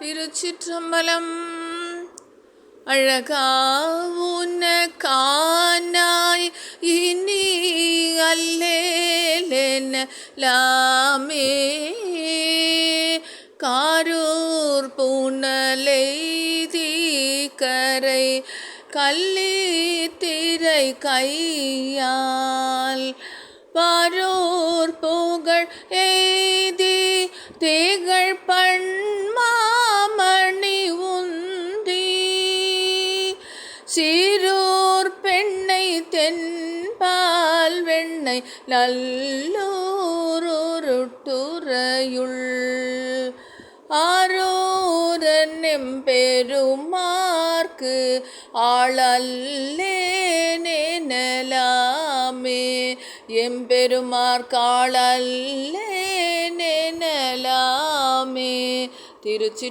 திருச்சிற்றம்பலம். அழகா உனக்கானாய் இனி அல்லேலெனலாமே காரூர் புனலெய்தி கரை கள்ளித்திரை கையால் பாரூர் புகழ் எய்தி திகழ் பண்மாமணி உந்தி சீரூர் பெண்ணை தென்பால் வெண்ணை நல்லூருட்டுறையுள் ஆரூரன் எம்பெருமார்க்கு ஆளல்லேனெனலாமே எம்பெருமார்க்கு ஆளல்லேனெனலாமே. திருச்சி